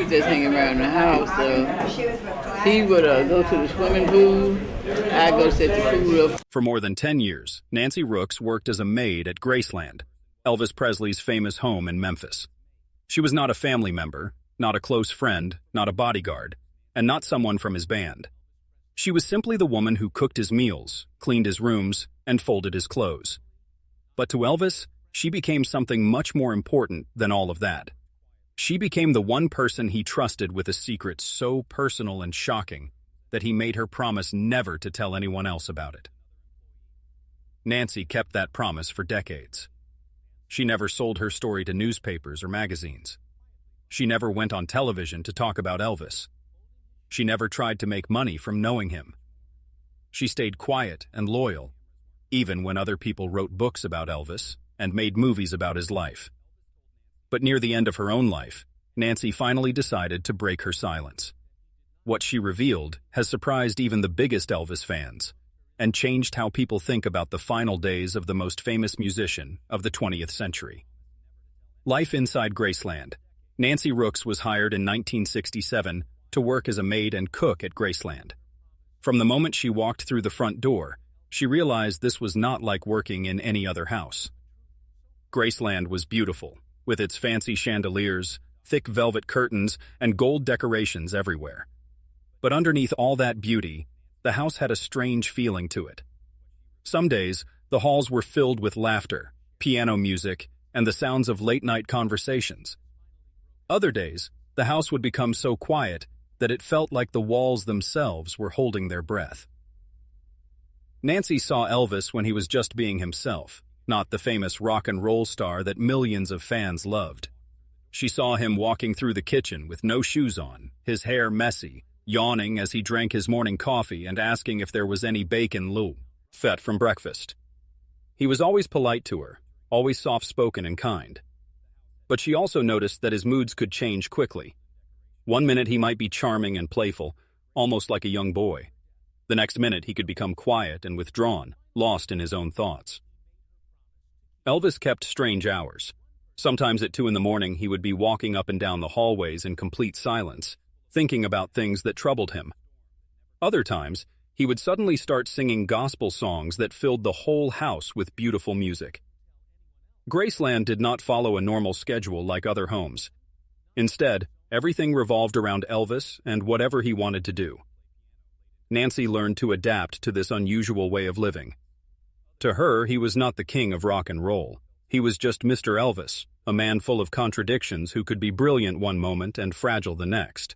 was just hanging around the house. So he would go to the swimming pool. I'd go set the food up. For more than 10 years, Nancy Rooks worked as a maid at Graceland, Elvis Presley's famous home in Memphis. She was not a family member, not a close friend, not a bodyguard, and not someone from his band. She was simply the woman who cooked his meals, cleaned his rooms, and folded his clothes. But to Elvis, she became something much more important than all of that. She became the one person he trusted with a secret so personal and shocking that he made her promise never to tell anyone else about it. Nancy kept that promise for decades. She never sold her story to newspapers or magazines. She never went on television to talk about Elvis. She never tried to make money from knowing him. She stayed quiet and loyal, even when other people wrote books about Elvis and made movies about his life. But near the end of her own life, Nancy finally decided to break her silence. What she revealed has surprised even the biggest Elvis fans and changed how people think about the final days of the most famous musician of the 20th century. Life inside Graceland. Nancy Rooks was hired in 1967 to work as a maid and cook at Graceland. From the moment she walked through the front door, she realized this was not like working in any other house. Graceland was beautiful, with its fancy chandeliers, thick velvet curtains, and gold decorations everywhere. But underneath all that beauty, the house had a strange feeling to it. Some days, the halls were filled with laughter, piano music, and the sounds of late-night conversations. Other days, the house would become so quiet that it felt like the walls themselves were holding their breath. Nancy saw Elvis when he was just being himself, not the famous rock and roll star that millions of fans loved. She saw him walking through the kitchen with no shoes on, his hair messy, yawning as he drank his morning coffee and asking if there was any bacon fat from breakfast. He was always polite to her, always soft-spoken and kind. But she also noticed that his moods could change quickly. One minute he might be charming and playful, almost like a young boy. The next minute he could become quiet and withdrawn, lost in his own thoughts. Elvis kept strange hours. Sometimes at 2 a.m. he would be walking up and down the hallways in complete silence, thinking about things that troubled him. Other times, he would suddenly start singing gospel songs that filled the whole house with beautiful music. Graceland did not follow a normal schedule like other homes. Instead, everything revolved around Elvis and whatever he wanted to do. Nancy learned to adapt to this unusual way of living. To her, he was not the king of rock and roll. He was just Mr. Elvis, a man full of contradictions who could be brilliant one moment and fragile the next.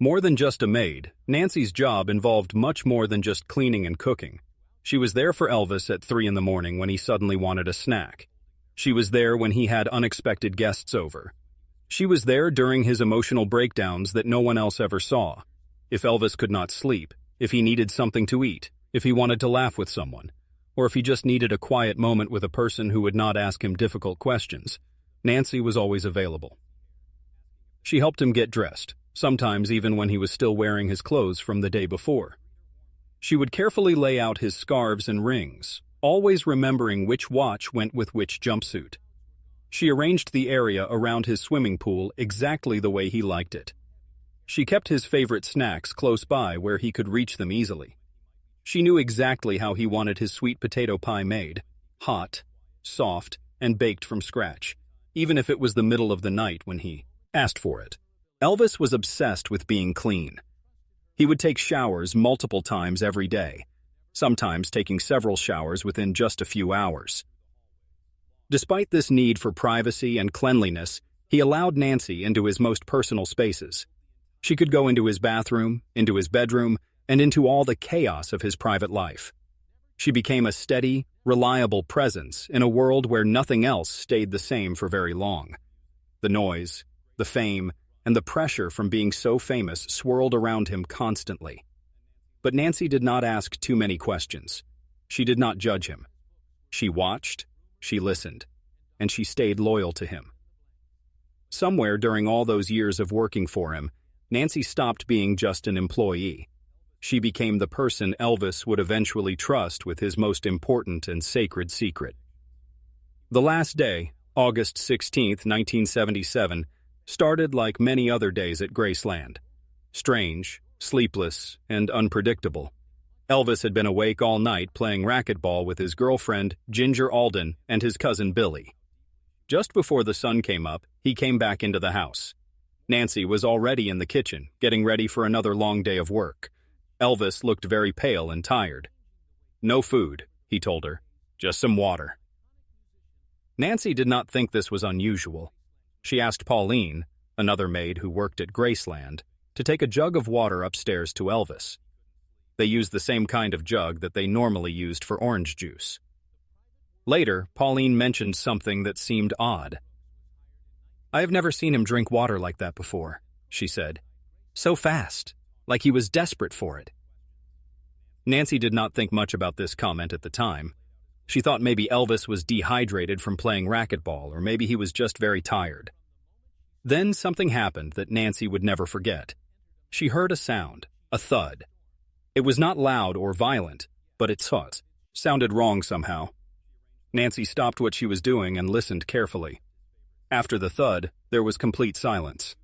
More than just a maid, Nancy's job involved much more than just cleaning and cooking. She was there for Elvis at 3 a.m. when he suddenly wanted a snack. She was there when he had unexpected guests over. She was there during his emotional breakdowns that no one else ever saw. If Elvis could not sleep, if he needed something to eat, if he wanted to laugh with someone, or if he just needed a quiet moment with a person who would not ask him difficult questions, Nancy was always available. She helped him get dressed, sometimes even when he was still wearing his clothes from the day before. She would carefully lay out his scarves and rings, always remembering which watch went with which jumpsuit. She arranged the area around his swimming pool exactly the way he liked it. She kept his favorite snacks close by where he could reach them easily. She knew exactly how he wanted his sweet potato pie made, hot, soft, and baked from scratch, even if it was the middle of the night when he asked for it. Elvis was obsessed with being clean. He would take showers multiple times every day, sometimes taking several showers within just a few hours. Despite this need for privacy and cleanliness, he allowed Nancy into his most personal spaces. She could go into his bathroom, into his bedroom, and into all the chaos of his private life. She became a steady, reliable presence in a world where nothing else stayed the same for very long. The noise, the fame, and the pressure from being so famous swirled around him constantly. But Nancy did not ask too many questions. She did not judge him. She watched, she listened, and she stayed loyal to him. Somewhere during all those years of working for him, Nancy stopped being just an employee. She became the person Elvis would eventually trust with his most important and sacred secret. The last day, August 16, 1977, started like many other days at Graceland. Strange, sleepless, and unpredictable. Elvis had been awake all night playing racquetball with his girlfriend, Ginger Alden, and his cousin Billy. Just before the sun came up, he came back into the house. Nancy was already in the kitchen, getting ready for another long day of work. Elvis looked very pale and tired. "No food," he told her. "Just some water." Nancy did not think this was unusual. She asked Pauline, another maid who worked at Graceland, to take a jug of water upstairs to Elvis. They used the same kind of jug that they normally used for orange juice. Later, Pauline mentioned something that seemed odd. "I have never seen him drink water like that before," she said. "So fast, like he was desperate for it." Nancy did not think much about this comment at the time. She thought maybe Elvis was dehydrated from playing racquetball, or maybe he was just very tired. Then something happened that Nancy would never forget. She heard a sound, a thud. It was not loud or violent, but it sounded wrong somehow. Nancy stopped what she was doing and listened carefully. After the thud, there was complete silence.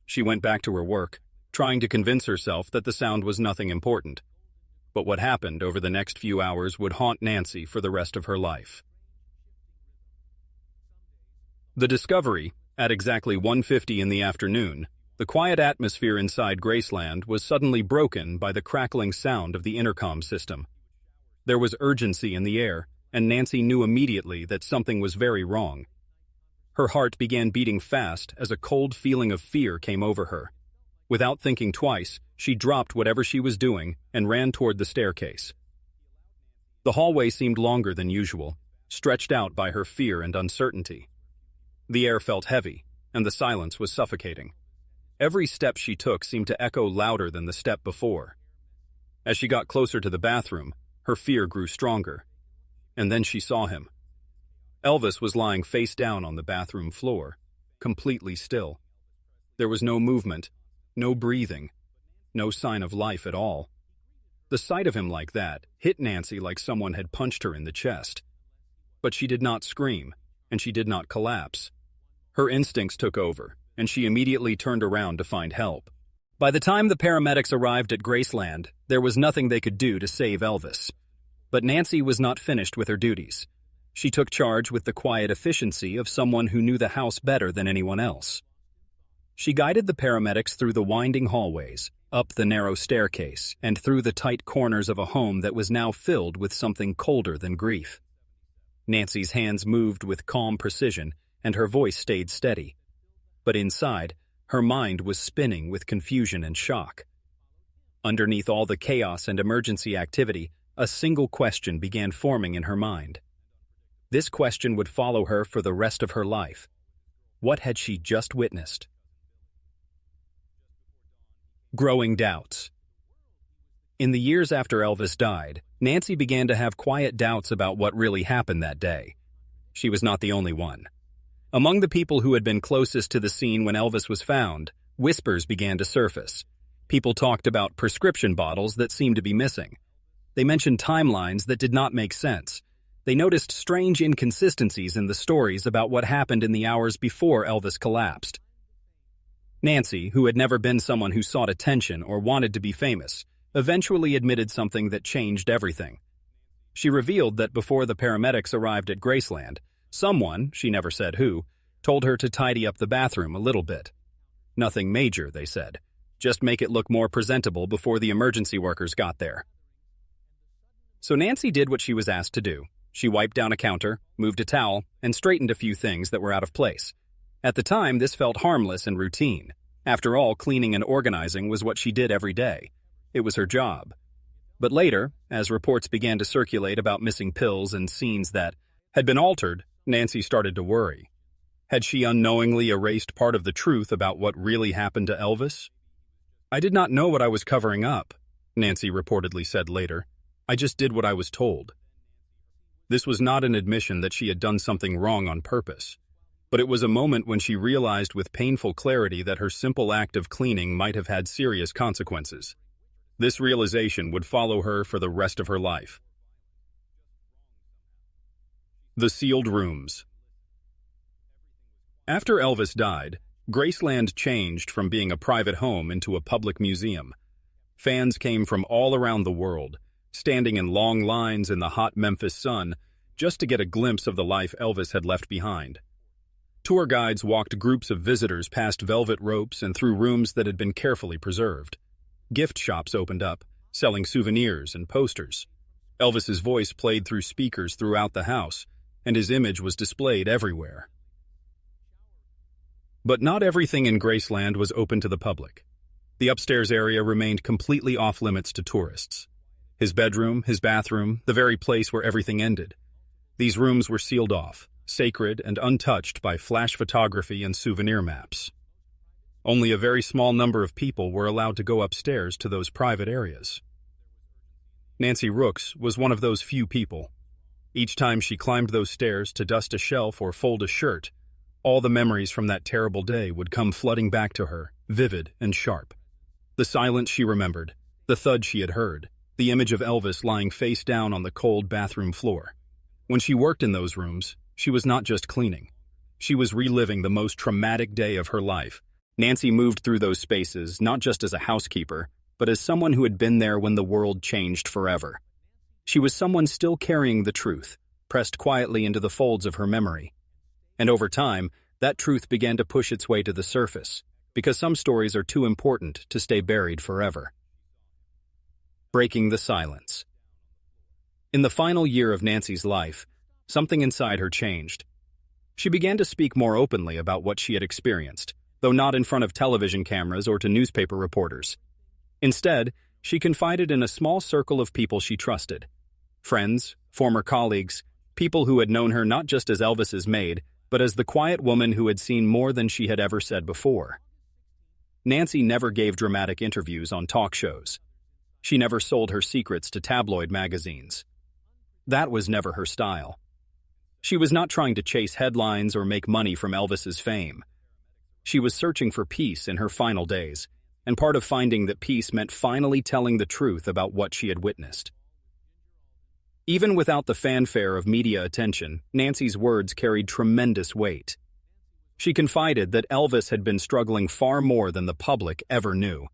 She went back to her work, trying to convince herself that the sound was nothing important. But what happened over the next few hours would haunt Nancy for the rest of her life. The discovery, at exactly 1:50 in the afternoon, the quiet atmosphere inside Graceland was suddenly broken by the crackling sound of the intercom system. There was urgency in the air, and Nancy knew immediately that something was very wrong. Her heart began beating fast as a cold feeling of fear came over her. Without thinking twice, she dropped whatever she was doing and ran toward the staircase. The hallway seemed longer than usual, stretched out by her fear and uncertainty. The air felt heavy, and the silence was suffocating. Every step she took seemed to echo louder than the step before. As she got closer to the bathroom, her fear grew stronger. And then she saw him. Elvis was lying face down on the bathroom floor, completely still. There was no movement, no breathing, no sign of life at all. The sight of him like that hit Nancy like someone had punched her in the chest. But she did not scream, and she did not collapse. Her instincts took over, and she immediately turned around to find help. By the time the paramedics arrived at Graceland, there was nothing they could do to save Elvis. But Nancy was not finished with her duties. She took charge with the quiet efficiency of someone who knew the house better than anyone else. She guided the paramedics through the winding hallways, up the narrow staircase, and through the tight corners of a home that was now filled with something colder than grief. Nancy's hands moved with calm precision, and her voice stayed steady. But inside, her mind was spinning with confusion and shock. Underneath all the chaos and emergency activity, a single question began forming in her mind. This question would follow her for the rest of her life. What had she just witnessed? Growing doubts. In the years after Elvis died, Nancy began to have quiet doubts about what really happened that day. She was not the only one. Among the people who had been closest to the scene when Elvis was found, whispers began to surface. People talked about prescription bottles that seemed to be missing. They mentioned timelines that did not make sense. They noticed strange inconsistencies in the stories about what happened in the hours before Elvis collapsed. Nancy, who had never been someone who sought attention or wanted to be famous, eventually admitted something that changed everything. She revealed that before the paramedics arrived at Graceland, someone, she never said who, told her to tidy up the bathroom a little bit. Nothing major, they said. Just make it look more presentable before the emergency workers got there. So Nancy did what she was asked to do. She wiped down a counter, moved a towel, and straightened a few things that were out of place. At the time, this felt harmless and routine. After all, cleaning and organizing was what she did every day. It was her job. But later, as reports began to circulate about missing pills and scenes that had been altered, Nancy started to worry. Had she unknowingly erased part of the truth about what really happened to Elvis? "I did not know what I was covering up," Nancy reportedly said later. "I just did what I was told." This was not an admission that she had done something wrong on purpose, but it was a moment when she realized with painful clarity that her simple act of cleaning might have had serious consequences. This realization would follow her for the rest of her life. The sealed rooms. After Elvis died, Graceland changed from being a private home into a public museum. Fans came from all around the world, standing in long lines in the hot Memphis sun just to get a glimpse of the life Elvis had left behind. Tour guides walked groups of visitors past velvet ropes and through rooms that had been carefully preserved. Gift shops opened up, selling souvenirs and posters. Elvis's voice played through speakers throughout the house, and his image was displayed everywhere. But not everything in Graceland was open to the public. The upstairs area remained completely off-limits to tourists. His bedroom, his bathroom, the very place where everything ended. These rooms were sealed off, sacred and untouched by flash photography and souvenir maps. Only a very small number of people were allowed to go upstairs to those private areas. Nancy Rooks was one of those few people. Each time she climbed those stairs to dust a shelf or fold a shirt, all the memories from that terrible day would come flooding back to her, vivid and sharp. The silence she remembered, the thud she had heard, the image of Elvis lying face down on the cold bathroom floor. When she worked in those rooms, she was not just cleaning. She was reliving the most traumatic day of her life. Nancy moved through those spaces not just as a housekeeper, but as someone who had been there when the world changed forever. She was someone still carrying the truth, pressed quietly into the folds of her memory. And over time, that truth began to push its way to the surface, because some stories are too important to stay buried forever. Breaking the silence. In the final year of Nancy's life, something inside her changed. She began to speak more openly about what she had experienced, though not in front of television cameras or to newspaper reporters. Instead, she confided in a small circle of people she trusted. Friends, former colleagues, people who had known her not just as Elvis's maid, but as the quiet woman who had seen more than she had ever said before. Nancy never gave dramatic interviews on talk shows. She never sold her secrets to tabloid magazines. That was never her style. She was not trying to chase headlines or make money from Elvis's fame. She was searching for peace in her final days, and part of finding that peace meant finally telling the truth about what she had witnessed. Even without the fanfare of media attention, Nancy's words carried tremendous weight. She confided that Elvis had been struggling far more than the public ever knew.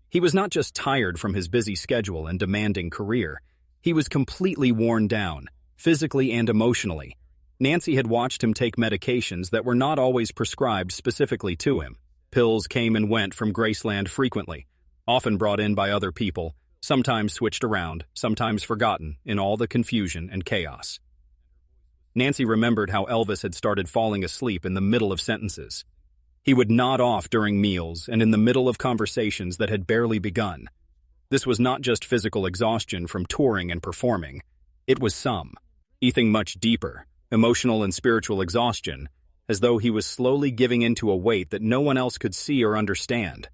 He was not just tired from his busy schedule and demanding career. He was completely worn down, physically and emotionally. Nancy had watched him take medications that were not always prescribed specifically to him. Pills came and went from Graceland frequently, often brought in by other people, sometimes switched around, sometimes forgotten in all the confusion and chaos. Nancy remembered how Elvis had started falling asleep in the middle of sentences. He would nod off during meals and in the middle of conversations that had barely begun. This was not just physical exhaustion from touring and performing. It was something much deeper, emotional and spiritual exhaustion, as though he was slowly giving into a weight that no one else could see or understand.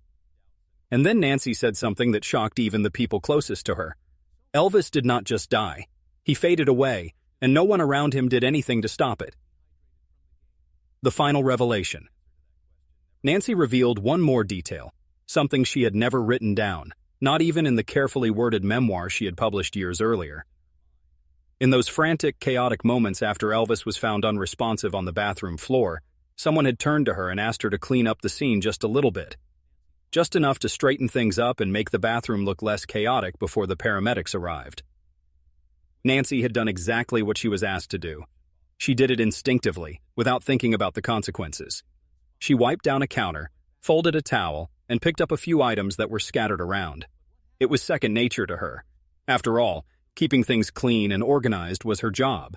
And then Nancy said something that shocked even the people closest to her. Elvis did not just die. He faded away, and no one around him did anything to stop it. The final revelation. Nancy revealed one more detail, something she had never written down, not even in the carefully worded memoir she had published years earlier. In those frantic, chaotic moments after Elvis was found unresponsive on the bathroom floor, someone had turned to her and asked her to clean up the scene just a little bit. Just enough to straighten things up and make the bathroom look less chaotic before the paramedics arrived. Nancy had done exactly what she was asked to do. She did it instinctively, without thinking about the consequences. She wiped down a counter, folded a towel, and picked up a few items that were scattered around. It was second nature to her. After all, keeping things clean and organized was her job.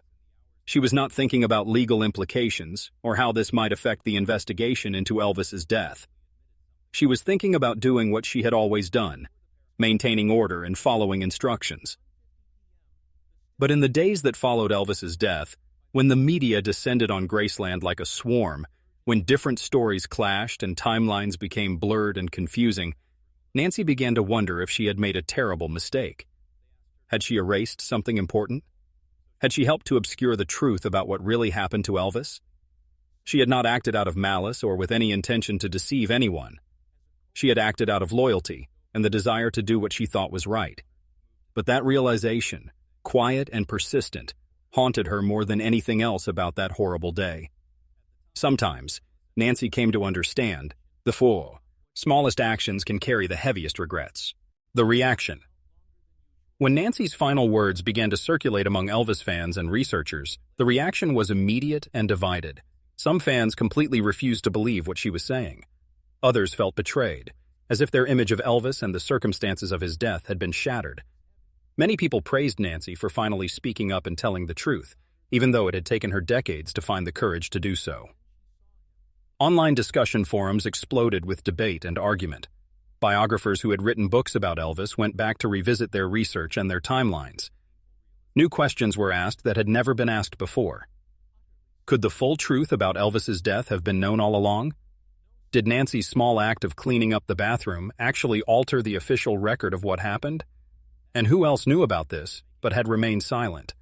She was not thinking about legal implications or how this might affect the investigation into Elvis's death. She was thinking about doing what she had always done, maintaining order and following instructions. But in the days that followed Elvis's death, when the media descended on Graceland like a swarm, when different stories clashed and timelines became blurred and confusing, Nancy began to wonder if she had made a terrible mistake. Had she erased something important? Had she helped to obscure the truth about what really happened to Elvis? She had not acted out of malice or with any intention to deceive anyone. She had acted out of loyalty and the desire to do what she thought was right. But that realization, quiet and persistent, haunted her more than anything else about that horrible day. Sometimes, Nancy came to understand The four smallest actions can carry the heaviest regrets. The reaction. When Nancy's final words began to circulate among Elvis fans and researchers, the reaction was immediate and divided. Some fans completely refused to believe what she was saying. Others felt betrayed, as if their image of Elvis and the circumstances of his death had been shattered. Many people praised Nancy for finally speaking up and telling the truth, even though it had taken her decades to find the courage to do so. Online discussion forums exploded with debate and argument. Biographers who had written books about Elvis went back to revisit their research and their timelines. New questions were asked that had never been asked before. Could the full truth about Elvis's death have been known all along? Did Nancy's small act of cleaning up the bathroom actually alter the official record of what happened? And who else knew about this, but had remained silent?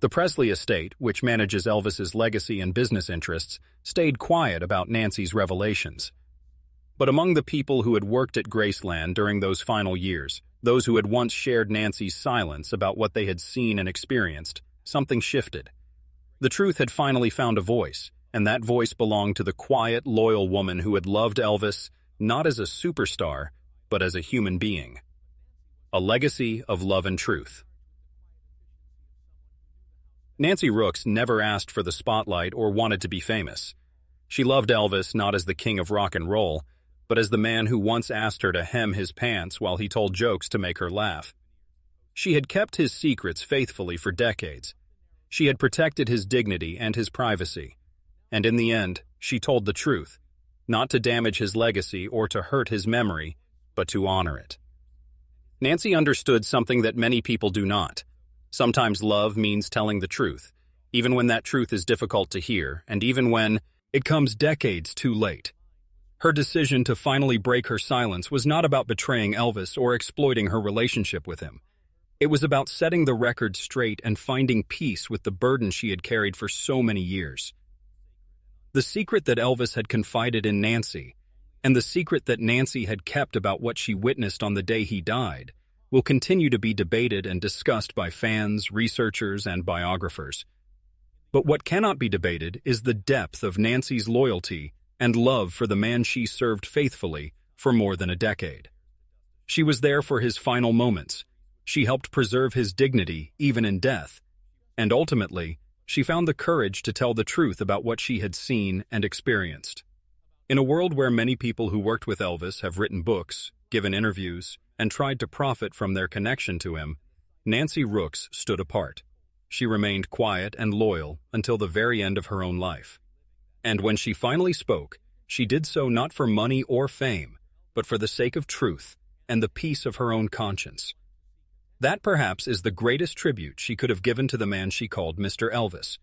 The Presley estate, which manages Elvis's legacy and business interests, stayed quiet about Nancy's revelations. But among the people who had worked at Graceland during those final years, those who had once shared Nancy's silence about what they had seen and experienced, something shifted. The truth had finally found a voice, and that voice belonged to the quiet, loyal woman who had loved Elvis not as a superstar, but as a human being. A legacy of love and truth. Nancy Rooks never asked for the spotlight or wanted to be famous. She loved Elvis not as the king of rock and roll, but as the man who once asked her to hem his pants while he told jokes to make her laugh. She had kept his secrets faithfully for decades. She had protected his dignity and his privacy. And in the end, she told the truth, not to damage his legacy or to hurt his memory, but to honor it. Nancy understood something that many people do not. Sometimes love means telling the truth, even when that truth is difficult to hear, and even when it comes decades too late. Her decision to finally break her silence was not about betraying Elvis or exploiting her relationship with him. It was about setting the record straight and finding peace with the burden she had carried for so many years. The secret that Elvis had confided in Nancy, and the secret that Nancy had kept about what she witnessed on the day he died, will continue to be debated and discussed by fans, researchers, and biographers. But what cannot be debated is the depth of Nancy's loyalty and love for the man she served faithfully for more than a decade. She was there for his final moments. She helped preserve his dignity even in death. And ultimately, she found the courage to tell the truth about what she had seen and experienced. In a world where many people who worked with Elvis have written books, given interviews, and tried to profit from their connection to him, Nancy Rooks stood apart. She remained quiet and loyal until the very end of her own life. And when she finally spoke, she did so not for money or fame, but for the sake of truth and the peace of her own conscience. That perhaps is the greatest tribute she could have given to the man she called Mr. Elvis.